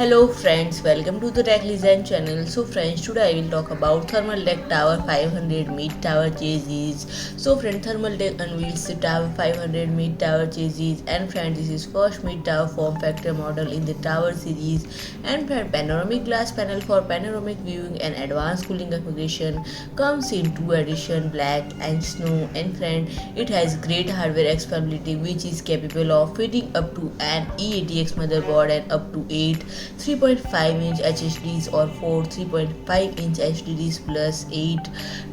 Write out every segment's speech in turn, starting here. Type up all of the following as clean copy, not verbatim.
Hello friends, welcome to the Tech Design channel. So friends, today I will talk about Thermal Tech Tower 500 mid tower chassis. So friend, Thermal Tech unveils the Tower 500 mid tower chassis, and friend, this is first mid tower form factor model in the tower series. And friend, panoramic glass panel for panoramic viewing and advanced cooling configuration comes in two edition, black and snow. And friend, it has great hardware expandability which is capable of fitting up to an E80X motherboard and up to 8 3.5-inch HDDs or 4 3.5-inch HDDs plus 8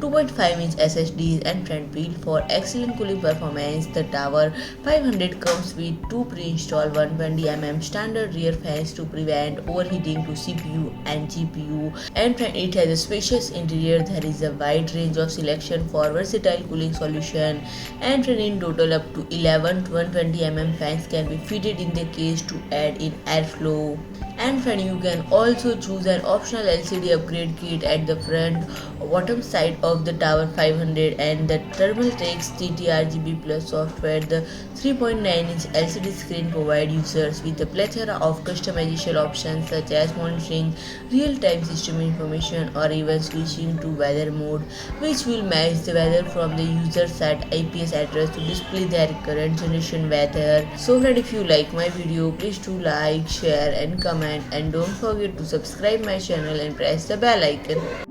2.5-inch SSDs. And front built for excellent cooling performance. The Tower 500 comes with two pre-installed 120 mm standard rear fans to prevent overheating to CPU and GPU. And it has a spacious interior. There is a wide range of selection for versatile cooling solution. And in total up to 11 120 mm fans can be fitted in the case to add in airflow. And friend, you can also choose an optional LCD upgrade kit at the front bottom side of the Tower 500, and the Thermal Tech's TTRGB Plus software. The 3.9-inch LCD screen provide users with a plethora of customization options such as monitoring real-time system information or even switching to weather mode, which will match the weather from the user's set IPS address to display their current generation weather. So friend, if you like my video, please do like, share and comment, and don't forget to subscribe my channel and press the bell icon.